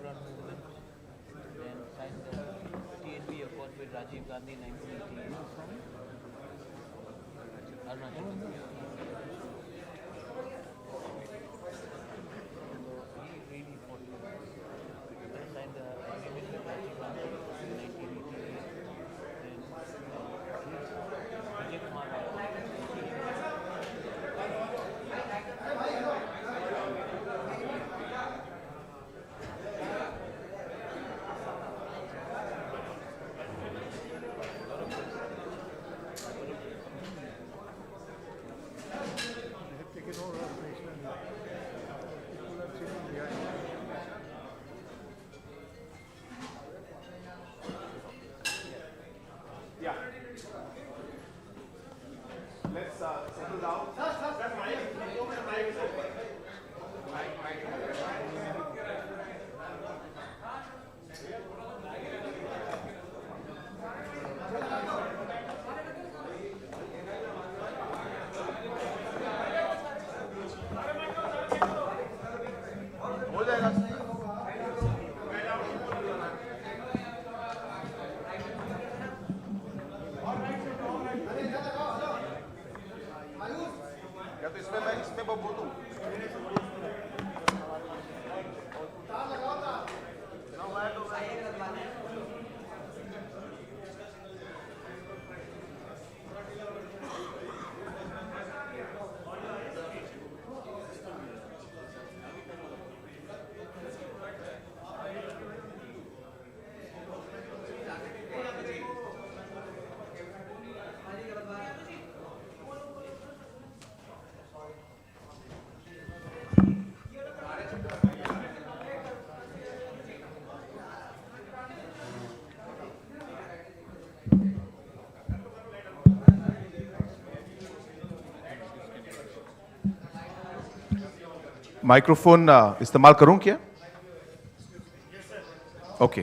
Nagaland movement, then signed the TNP Accord with Rajiv Gandhi in 1988. Arunachal. He really fought for this. Then signed the agreement with Rajiv Gandhi in 1988. Then Vijay Kumar. Let's settle down. हो जाएगा. या तो इसमें बोल दूं. Microphone इस्तेमाल करूं क्या? ओके.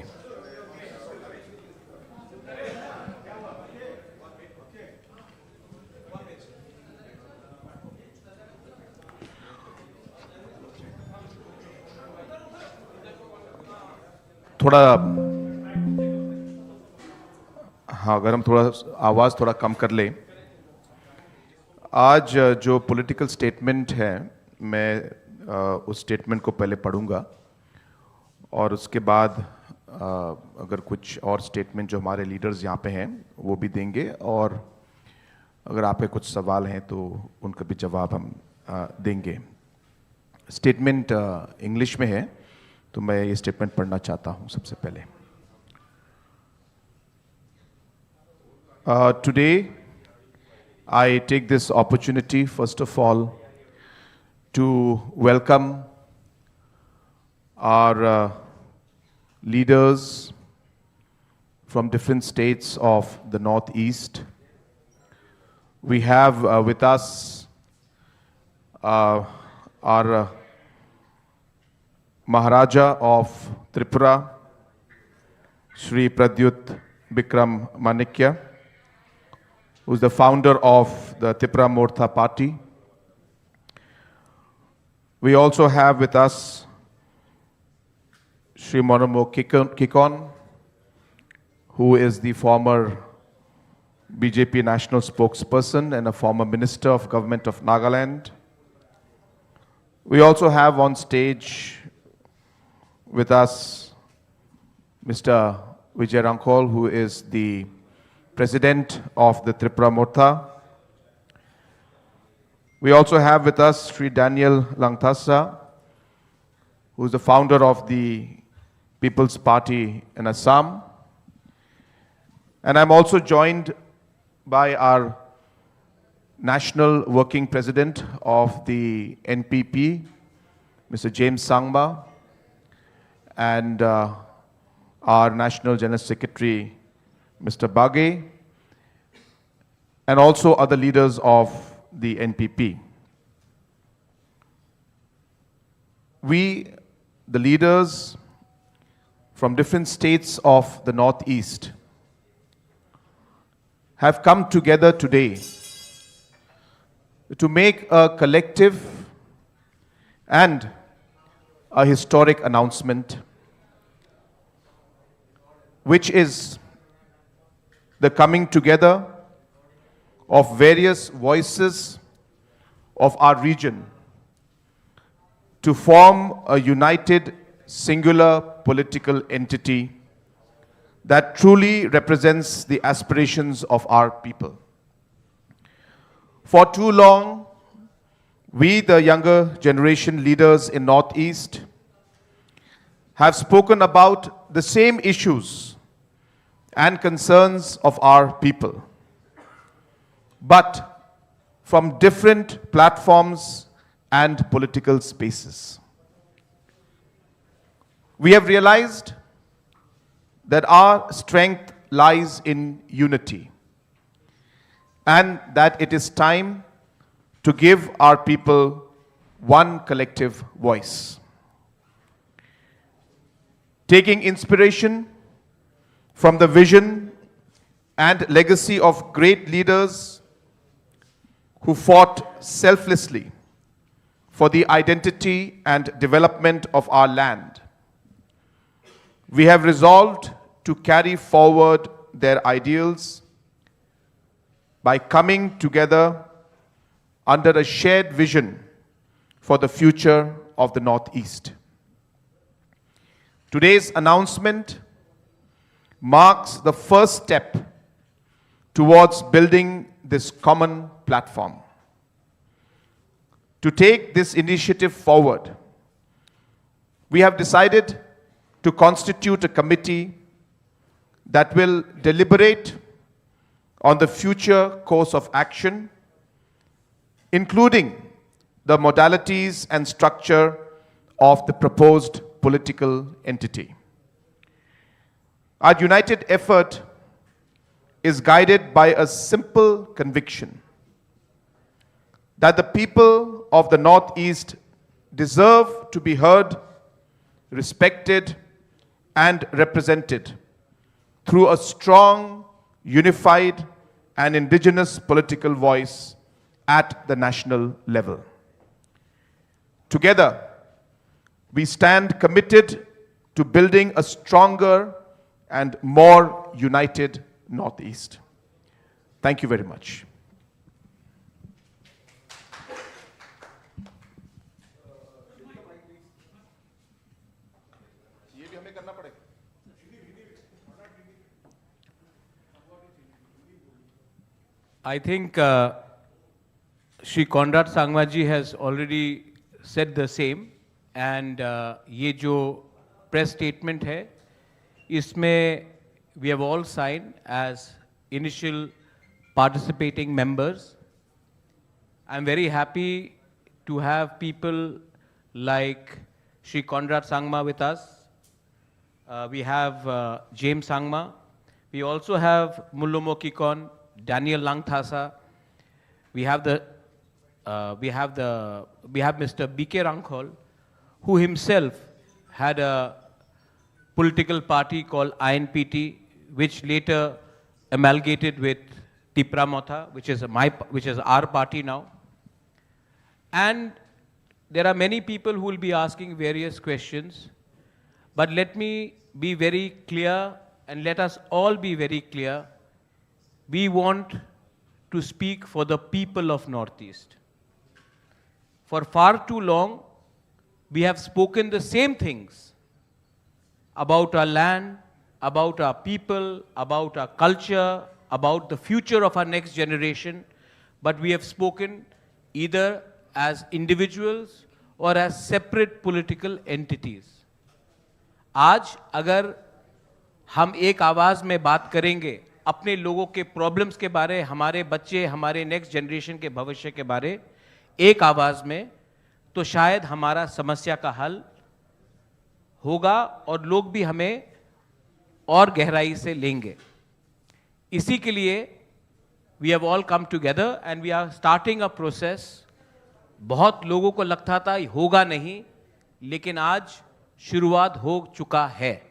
थोड़ा हाँ, अगर हम थोड़ा आवाज थोड़ा कम कर ले. आज जो पॉलिटिकल स्टेटमेंट है, मैं उस स्टेटमेंट को पहले पढ़ूंगा और उसके बाद अगर कुछ और स्टेटमेंट जो हमारे लीडर्स यहाँ पे हैं वो भी देंगे, और अगर आप पे कुछ सवाल हैं तो उनका भी जवाब हम देंगे. स्टेटमेंट इंग्लिश में है तो मैं ये स्टेटमेंट पढ़ना चाहता हूँ सबसे पहले. Today I take this opportunity, first of all, to welcome our leaders from different states of the Northeast. We have with us our Maharaja of Tripura, Shri Pradyot Kishor Manikya, who is the founder of the TIPRA Motha party. We also have with us Shri Kikon, who is the former BJP national spokesperson and a former minister of government of Nagaland. We also have on stage with us Mr. Vijay Rankol, who is the President of the TIPRA Motha. We also have with us Sri Daniel Langthasa, who is the founder of the People's Party in Assam. And I'm also joined by our National Working President of the NPP, Mr. James Sangma, and our National General Secretary, Mr. Baghe, and also other leaders of the NPP. We, the leaders from different states of the Northeast, have come together today to make a collective and a historic announcement which is the coming together of various voices of our region to form a united, singular political entity that truly represents the aspirations of our people. For too long, we, the younger generation leaders in Northeast, have spoken about the same issues and concerns of our people, but from different platforms and political spaces. We have realized that our strength lies in unity, and that it is time to give our people one collective voice. Taking inspiration from the vision and legacy of great leaders who fought selflessly for the identity and development of our land, we have resolved to carry forward their ideals by coming together under a shared vision for the future of the Northeast. Today's announcement marks the first step towards building this common platform. To take this initiative forward, we have decided to constitute a committee that will deliberate on the future course of action, including the modalities and structure of the proposed political entity. Our united effort is guided by a simple conviction that the people of the Northeast deserve to be heard, respected, and represented through a strong, unified, and indigenous political voice at the national level. Together, we stand committed to building a stronger and more united Northeast. Thank you very much. I think Shri Conrad Sangma ji has already said the same, and ये जो press statement है, इसमें we have all signed as initial participating members. I'm very happy to have people like Shri Conrad Sangma with us. We have James Sangma. We also have Mullomokikon, Daniel Langthasa. We have Mr. BK Rankhol, who himself had a political party called INPT, which later amalgamated with TIPRA Motha, which is our party now. And there are many people who will be asking various questions, but let me be very clear, and let us all be very clear. We want to speak for the people of Northeast. For far too long, we have spoken the same things about our land, about our people, about our culture, about the future of our next generation, but we have spoken either as individuals or as separate political entities. आज अगर हम एक आवाज़ में बात करेंगे अपने लोगों के प्रॉब्लम्स के बारे, हमारे बच्चे, हमारे नेक्स्ट जनरेशन के भविष्य के बारे एक आवाज़ में, तो शायद हमारा समस्या का हल होगा और लोग भी हमें और गहराई से लेंगे. इसी के लिए we have all come together and we are starting a process. बहुत लोगों को लगता था होगा नहीं, लेकिन आज शुरुआत हो चुका है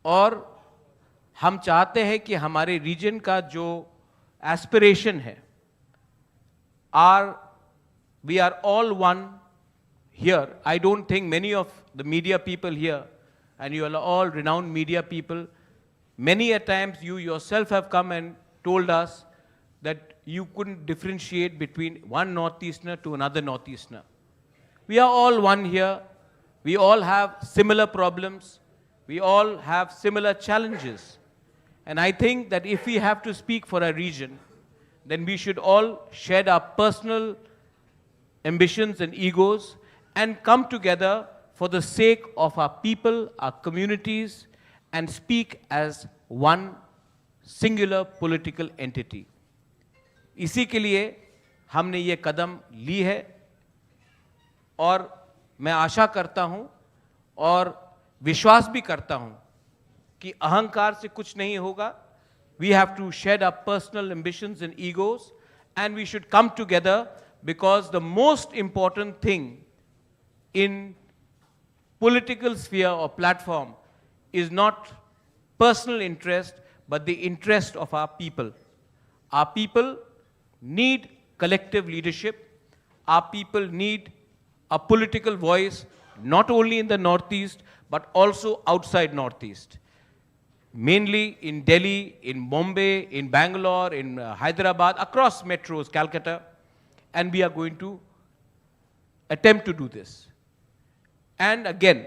और हम चाहते हैं कि हमारे रीजन का जो एस्पिरेशन है, we are all one here. I don't think many of the media people here, and you are all renowned media people, Many a times you yourself have come and told us that you couldn't differentiate between one Northeasterner to another Northeasterner. We are all one here. We all have similar problems. We all have similar challenges. And I think that if we have to speak for a region, then we should all shed our personal ambitions and egos and come together for the sake of our people, our communities, and speak as one singular political entity. इसी के लिए हमने ये कदम ली है और मैं आशा करता हूं और विश्वास भी करता हूं कि अहंकार से कुछ नहीं होगा. We have to shed our personal ambitions and egos, and we should come together, because the most important thing in political sphere or platform is not personal interest, but the interest of our people. Our people need collective leadership. Our people need a political voice, not only in the Northeast, but also outside Northeast. Mainly in Delhi, in Bombay, in Bangalore, in Hyderabad, across metros, Calcutta, and we are going to attempt to do this. And again,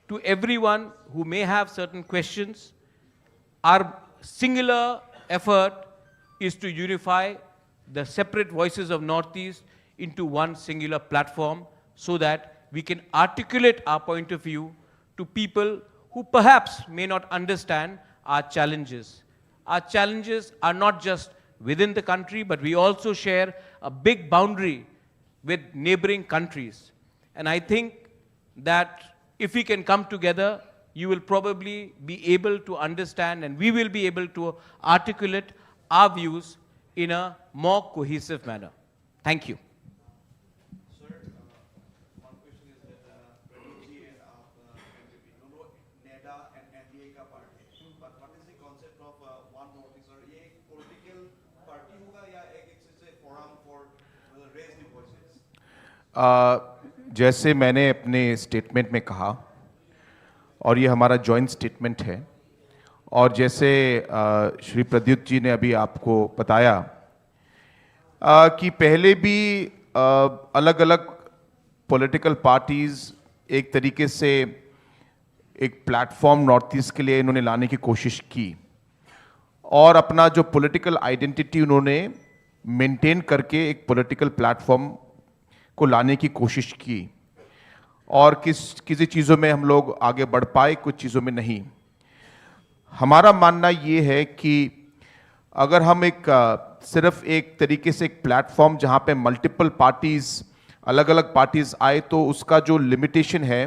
to everyone who may have certain questions, our singular effort is to unify the separate voices of Northeast into one singular platform so that we can articulate our point of view to people who perhaps may not understand our challenges. Our challenges are not just within the country, but we also share a big boundary with neighboring countries. And I think that if we can come together, you will probably be able to understand, and we will be able to articulate our views in a more cohesive manner. Thank you. Sir, one question is that Pradyot ji and NPP, NEDA and NDA का part है, but what is the concept of one Northeast? और ये एक political party होगा या एक forum for raise the voices? जैसे मैंने अपने स्टेटमेंट में कहा, और ये हमारा जॉइंट स्टेटमेंट है, और जैसे श्री प्रद्युत जी ने अभी आपको बताया कि पहले भी अलग अलग पॉलिटिकल पार्टीज एक तरीके से एक प्लेटफॉर्म नॉर्थ ईस्ट के लिए इन्होंने लाने की कोशिश की, और अपना जो पॉलिटिकल आइडेंटिटी उन्होंने मेंटेन करके एक पॉलिटिकल प्लेटफॉर्म को लाने की कोशिश की, और किसी चीज़ों में हम लोग आगे बढ़ पाए, कुछ चीज़ों में नहीं. हमारा मानना ये है कि अगर हम सिर्फ एक तरीके से एक प्लेटफॉर्म जहाँ पे मल्टीपल पार्टीज, अलग अलग पार्टीज आए, तो उसका जो लिमिटेशन है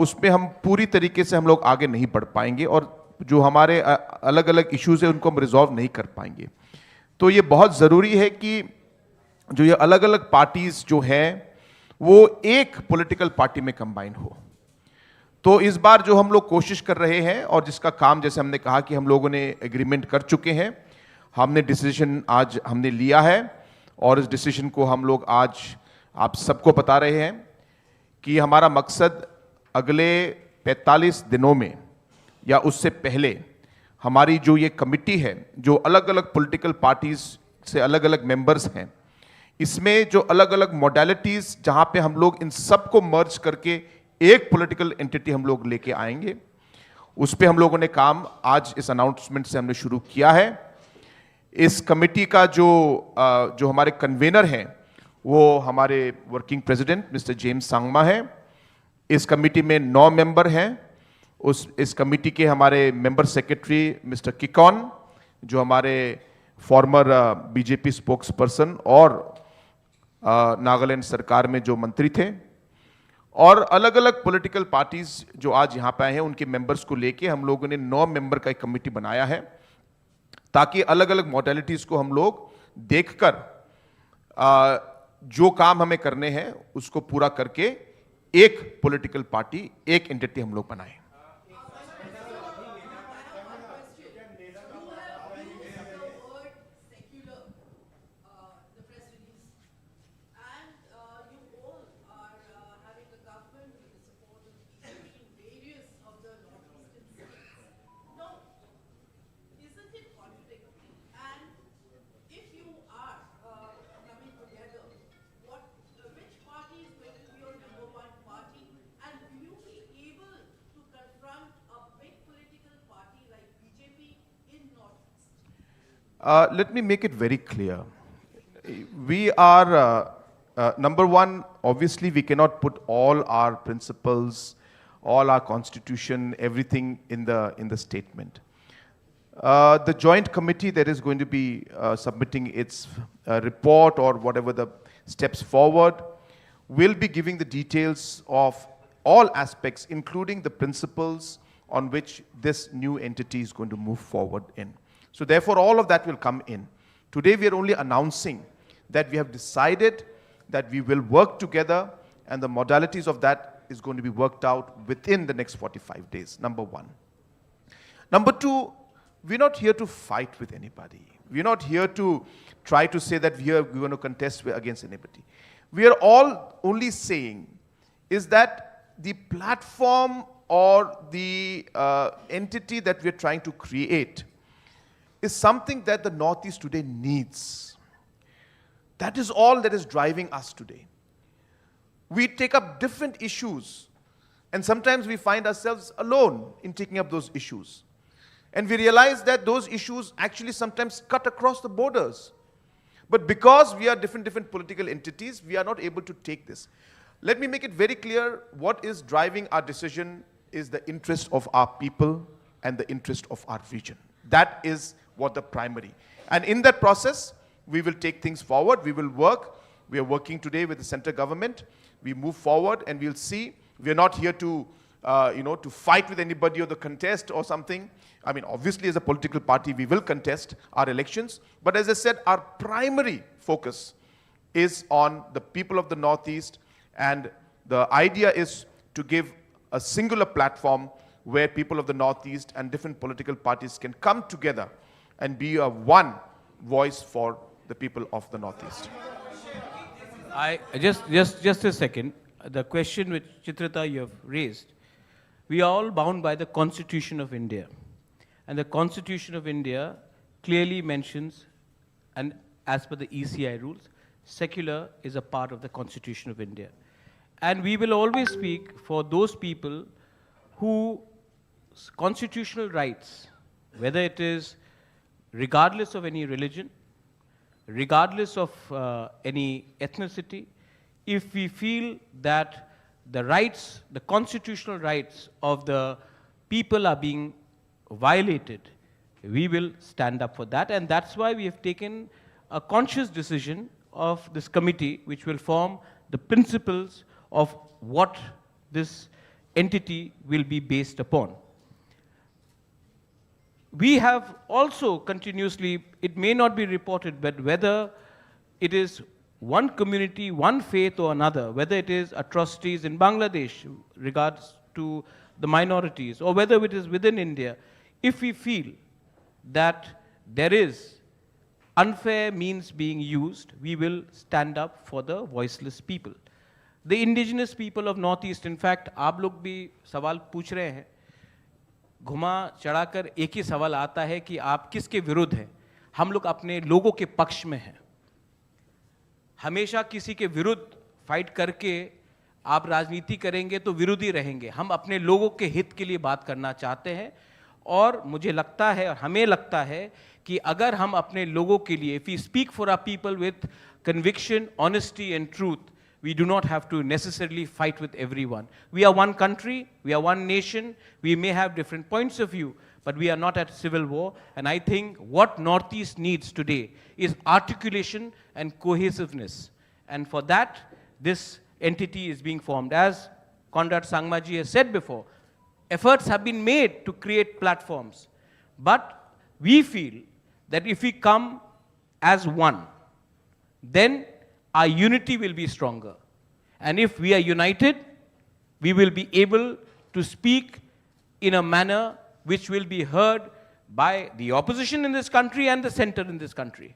उसमें हम पूरी तरीके से हम लोग आगे नहीं बढ़ पाएंगे, और जो हमारे अलग अलग इश्यूज है उनको हम रिजॉल्व नहीं कर पाएंगे. तो ये बहुत ज़रूरी है कि जो ये अलग अलग पार्टीज जो हैं वो एक पॉलिटिकल पार्टी में कंबाइन हो. तो इस बार जो हम लोग कोशिश कर रहे हैं, और जिसका काम जैसे हमने कहा कि हम लोगों ने एग्रीमेंट कर चुके हैं, हमने डिसीजन आज हमने लिया है, और इस डिसीजन को हम लोग आज आप सबको बता रहे हैं कि हमारा मकसद अगले 45 दिनों में या उससे पहले हमारी जो ये कमिटी है, जो अलग अलग पॉलिटिकल पार्टीज से अलग अलग मेंबर्स हैं, इसमें जो अलग अलग मोडालिटीज जहां पे हम लोग इन सबको मर्ज करके एक पॉलिटिकल एंटिटी हम लोग लेके आएंगे, उस पे हम लोगों ने काम आज इस अनाउंसमेंट से हमने शुरू किया है. इस कमेटी का जो हमारे कन्वेनर हैं वो हमारे working president mister James Sangma हैं. इस कमेटी में 9 मेंबर हैं. इस कमेटी के हमारे मेंबर सेक्रेटरी मिस्टर किकॉन, जो हमारे फॉर्मर बीजेपी स्पोक्स पर्सन और नागालैंड सरकार में जो मंत्री थे, और अलग अलग पॉलिटिकल पार्टीज जो आज यहाँ पे आए हैं उनके मेंबर्स को लेके हम लोगों ने 9 मेंबर का एक कमेटी बनाया है, ताकि अलग अलग मॉडलिटीज को हम लोग देखकर जो काम हमें करने हैं उसको पूरा करके एक पॉलिटिकल पार्टी, एक एंटिटी हम लोग बनाएं. Let me make it very clear. We are, number one, obviously we cannot put all our principles, all our constitution, everything in the statement. The joint committee that is going to be submitting its report or whatever the steps forward will be giving the details of all aspects, including the principles on which this new entity is going to move forward in. So therefore, all of that will come in. Today, we are only announcing that we have decided that we will work together, and the modalities of that is going to be worked out within the next 45 days, number one. Number two, we're not here to fight with anybody. We're not here to try to say that we're going to contest against anybody. We are all only saying is that the platform or the entity that we're trying to create is something that the Northeast today needs. That is all that is driving us today. We take up different issues, and sometimes we find ourselves alone in taking up those issues. And we realize that those issues actually sometimes cut across the borders. But because we are different political entities, we are not able to take this. Let me make it very clear, what is driving our decision is the interest of our people and the interest of our region. That is what the primary. And in that process, we will take things forward, we will work. We are working today with the central government. We move forward and we'll see. We are not here to, to fight with anybody or the contest or something. I mean, obviously, as a political party, we will contest our elections. But as I said, our primary focus is on the people of the Northeast, and the idea is to give a singular platform where people of the Northeast and different political parties can come together and be a one voice for the people of the Northeast. Just a second. The question which Chitrita you have raised, we are all bound by the Constitution of India. And the Constitution of India clearly mentions, and as per the ECI rules, secular is a part of the Constitution of India. And we will always speak for those people whose constitutional rights, whether it is regardless of any religion, regardless of any ethnicity, if we feel that the rights, the constitutional rights of the people are being violated, we will stand up for that. And that's why we have taken a conscious decision of this committee, which will form the principles of what this entity will be based upon. We have also continuously, it may not be reported, but whether it is one community, one faith or another, whether it is atrocities in Bangladesh regards to the minorities, or whether it is within India, if we feel that there is unfair means being used, we will stand up for the voiceless people. The indigenous people of Northeast, in fact, आप लोग भी सवाल पूछ रहे हैं, घुमा चढ़ाकर एक ही सवाल आता है कि आप किसके विरुद्ध हैं? हम लोग अपने लोगों के पक्ष में हैं. हमेशा किसी के विरुद्ध फाइट करके आप राजनीति करेंगे तो विरोधी रहेंगे. हम अपने लोगों के हित के लिए बात करना चाहते हैं, और मुझे लगता है और हमें लगता है कि अगर हम अपने लोगों के लिए, if we speak for our people with conviction, honesty and truth, we do not have to necessarily fight with everyone. We are one country, we are one nation, we may have different points of view, but we are not at civil war. And I think what Northeast needs today is articulation and cohesiveness. And for that, this entity is being formed. As Conrad Sangma ji has said before, efforts have been made to create platforms. But we feel that if we come as one, then our unity will be stronger. And if we are united, we will be able to speak in a manner which will be heard by the opposition in this country and the center in this country.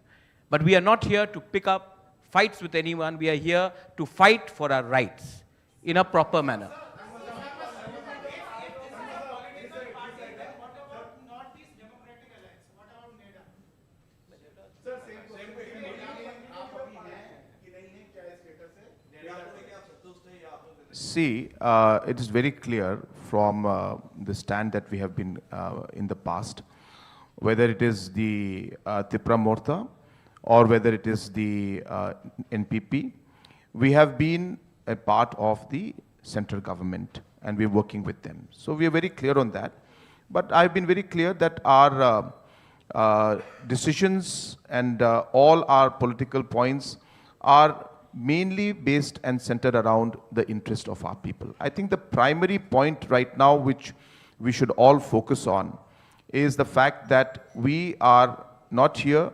But we are not here to pick up fights with anyone. We are here to fight for our rights in a proper manner. See, it is very clear from the stand that we have been in the past. whether it is the TIPRA Motha or whether it is the NPP. We have been a part of the central government and we're working with them. So we are very clear on that. But I've been very clear that our decisions and all our political points are mainly based and centered around the interest of our people. I think the primary point right now which we should all focus on is the fact that we are not here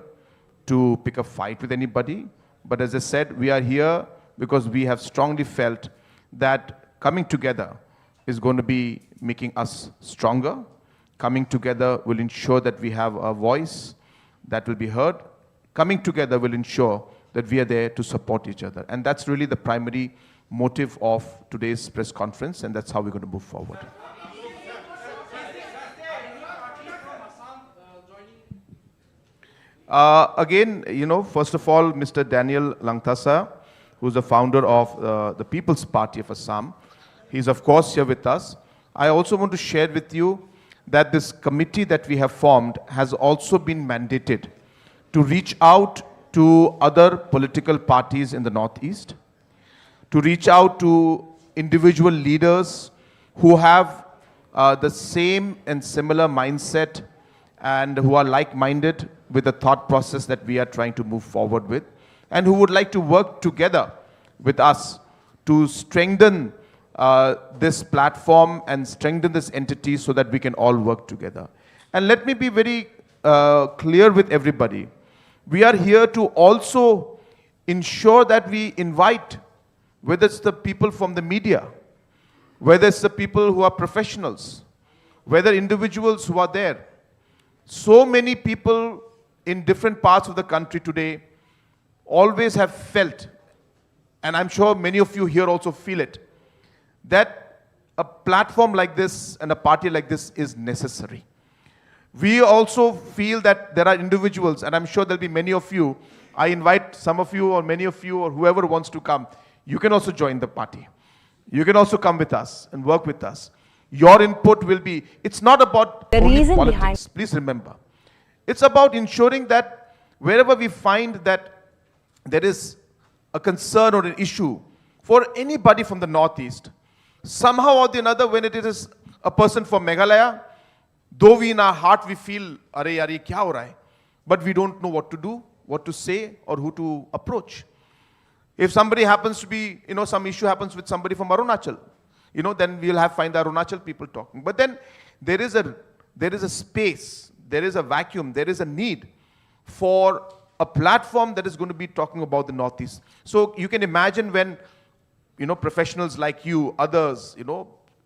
to pick a fight with anybody, but as I said, we are here because we have strongly felt that coming together is going to be making us stronger. Coming together will ensure that we have a voice that will be heard. Coming together will ensure that we are there to support each other. And that's really the primary motive of today's press conference, and that's how we're going to move forward. Again, first of all, Mr. Daniel Langthasa, who's the founder of the People's Party of Assam, he's of course here with us. I also want to share with you that this committee that we have formed has also been mandated to reach out to other political parties in the Northeast, to reach out to individual leaders who have the same and similar mindset and who are like-minded with the thought process that we are trying to move forward with, and who would like to work together with us to strengthen this platform and strengthen this entity so that we can all work together. And let me be very clear with everybody. We are here to also ensure that we invite, whether it's the people from the media, whether it's the people who are professionals, whether individuals who are there. So many people in different parts of the country today always have felt, and I'm sure many of you here also feel it, that a platform like this and a party like this is necessary. We also feel that there are individuals, and I'm sure there'll be many of you, I invite some of you or many of you or whoever wants to come, you can also join the party. You can also come with us and work with us. Your input will be, it's not about the only reason politics, behind, please remember. It's about ensuring that wherever we find that there is a concern or an issue for anybody from the Northeast, somehow or the another, when it is a person from Meghalaya, though we in our heart we feel, "Are yaar, ye kya ho raha hai?" but we don't know what to do, what to say, or who to approach. If somebody happens to be, some issue happens with somebody from Arunachal, then we'll find the Arunachal people talking. But then there is a space, there is a vacuum, there is a need for a platform that is going to be talking about the Northeast. So you can imagine when, professionals like you, others,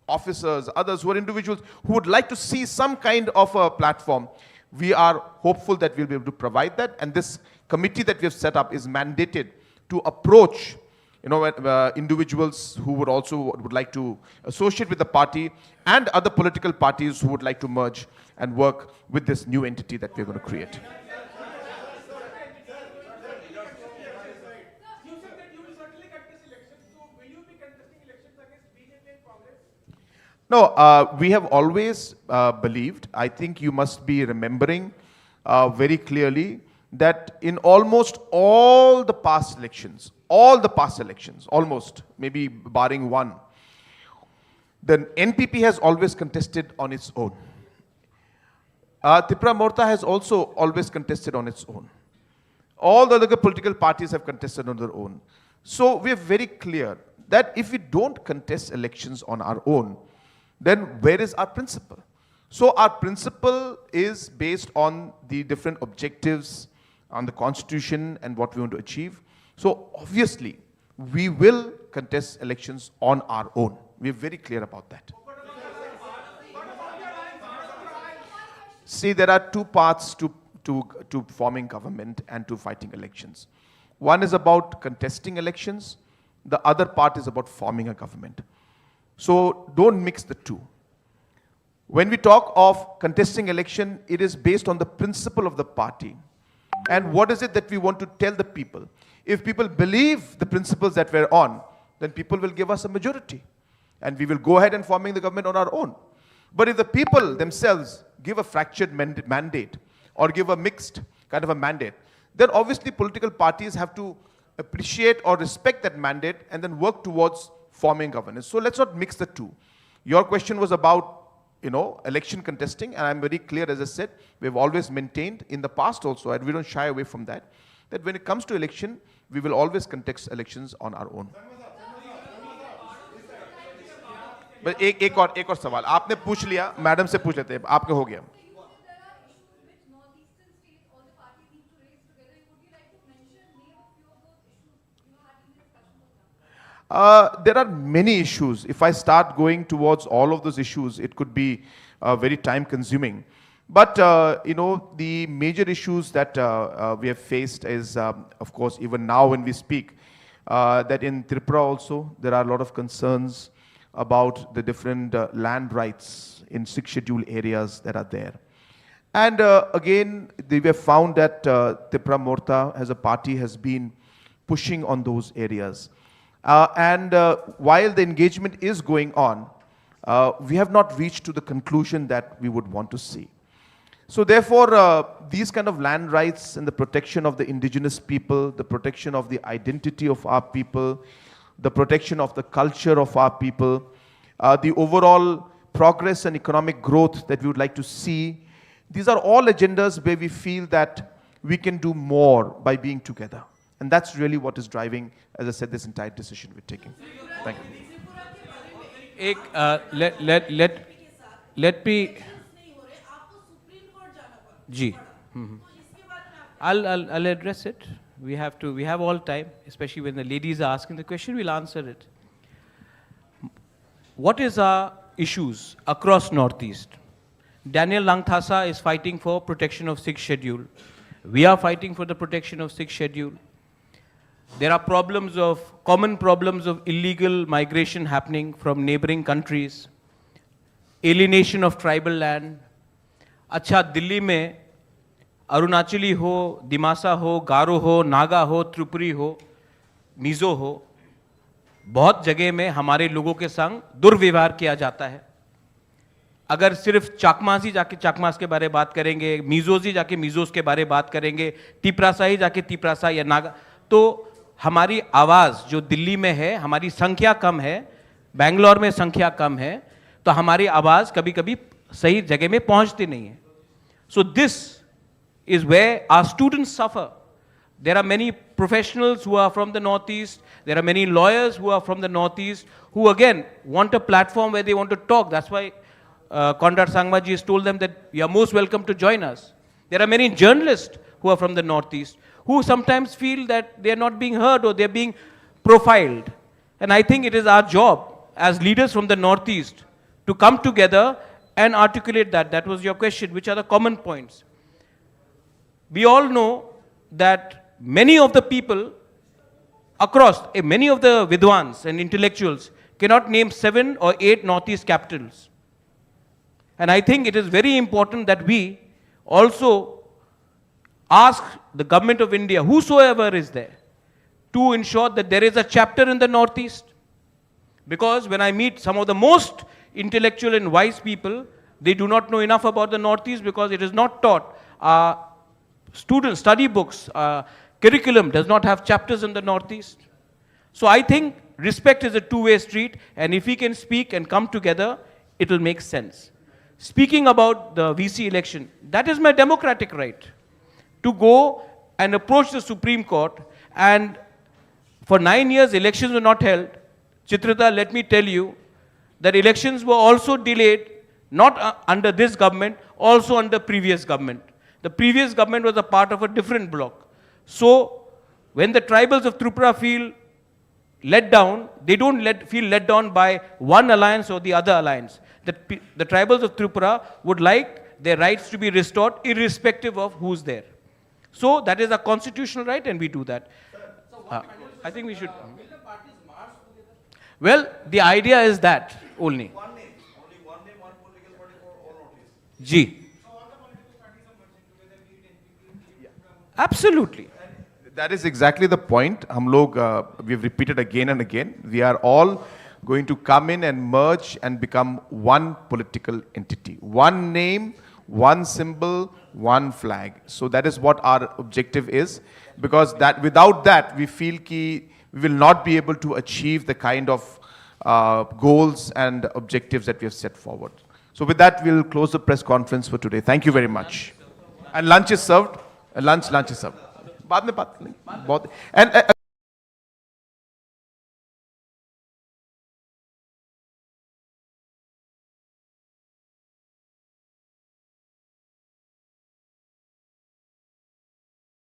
officers, others who are individuals who would like to see some kind of a platform, we are hopeful that we'll be able to provide that. And this committee that we have set up is mandated to approach individuals who would like to associate with the party and other political parties who would like to merge and work with this new entity that we're going to create. No, we have always believed, I think you must be remembering very clearly, that in almost all the past elections, almost, maybe barring one, the NPP has always contested on its own. TIPRA Motha has also always contested on its own. All the other political parties have contested on their own. So we are very clear that if we don't contest elections on our own, then where is our principle? So our principle is based on the different objectives, on the constitution and what we want to achieve. So obviously, we will contest elections on our own. We are very clear about that. See, there are two paths to forming government and to fighting elections. One is about contesting elections. The other part is about forming a government. So don't mix the two. When we talk of contesting election, it is based on the principle of the party. And what is it that we want to tell the people? If people believe the principles that we're on, then people will give us a majority. And we will go ahead and forming the government on our own. But if the people themselves give a fractured mandate, or give a mixed kind of a mandate, then obviously political parties have to appreciate or respect that mandate and then work towards forming governance. So let's not mix the two. Your question was about, election contesting, and I'm very clear, as I said, we've always maintained in the past also, and we don't shy away from that, that when it comes to election, we will always contest elections on our own. बस एक और सवाल आपने पूछ लिया, madam से पूछ लेते हैं, आपके हो गया. There are many issues. If I start going towards all of those issues, it could be very time consuming. But, the major issues that we have faced is, of course, even now when we speak, that in Tripura also, there are a lot of concerns about the different land rights in 6 scheduled areas that are there. And again, we have found that TIPRA Motha as a party has been pushing on those areas. And while the engagement is going on, we have not reached to the conclusion that we would want to see. So therefore, these kind of land rights and the protection of the indigenous people, the protection of the identity of our people, the protection of the culture of our people, the overall progress and economic growth that we would like to see, these are all agendas where we feel that we can do more by being together. And that's really what is driving, as I said, this entire decision we're taking. Thank you. Let me. Ji. I'll address it. We have all time, especially when the ladies are asking the question, we'll answer it. What is our issues across Northeast? Daniel Langthasa is fighting for protection of 6th schedule. We are fighting for the protection of 6th schedule. There are common problems of illegal migration happening from neighboring countries, alienation of tribal land. अच्छा दिल्ली में अरुणाचली हो, दिमासा हो, गारो हो, नागा हो, त्रिपुरी हो, मिजो हो, बहुत जगह में हमारे लोगों के संग दुर्व्यवहार किया जाता है. अगर सिर्फ चाकमास ही जाके चाकमास के बारे में बात करेंगे, मिजोज ही जाके मिजोज के बारे में बात करेंगे, तिपरासा ही जाके तिपरासा या नागा, तो हमारी आवाज़ जो दिल्ली में है, हमारी संख्या कम है, बेंगलोर में संख्या कम है, तो हमारी आवाज़ कभी कभी सही जगह में पहुंचती नहीं है. So this is where our students suffer. There are many professionals who are from the Northeast. There are many lawyers who are from the Northeast who again want a platform where they want to talk. That's why Conrad Sangma ji has told them that you are most welcome to join us. There are many journalists who are from the Northeast who sometimes feel that they are not being heard or they are being profiled. And I think it is our job as leaders from the Northeast to come together and articulate that. That was your question. Which are the common points? We all know that many of the people across, many of the Vidwans and intellectuals cannot name 7 or 8 Northeast capitals. And I think it is very important that we also ask the government of India, whosoever is there, to ensure that there is a chapter in the Northeast. Because when I meet some of the most intellectual and wise people, they do not know enough about the Northeast because it is not taught. Students, study books, curriculum does not have chapters in the Northeast. So I think respect is a two-way street, and if we can speak and come together, it will make sense. Speaking about the VC election, that is my democratic right to go and approach the Supreme Court, and for 9 years elections were not held. Chitrita, let me tell you that elections were also delayed, not under this government, also under previous government. The previous government was a part of a different bloc. So when the tribals of Tripura feel let down, they don't feel let down by one alliance or the other alliance. The tribals of Tripura would like their rights to be restored irrespective of who's there. So that is a constitutional right, and we do that. I think we should. Well, the idea is that only. One name, only one name, one political party for all Northeast. G. Absolutely. That is exactly the point. We've repeated again and again. We are all going to come in and merge and become one political entity. One name, one symbol, one flag. So that is what our objective is, because that without that we feel we will not be able to achieve the kind of goals and objectives that we have set forward. So with that, we'll close the press conference for today. Thank you very much. And lunch is served. Lunch is served. बाद में बात करेंगे. बहुत. And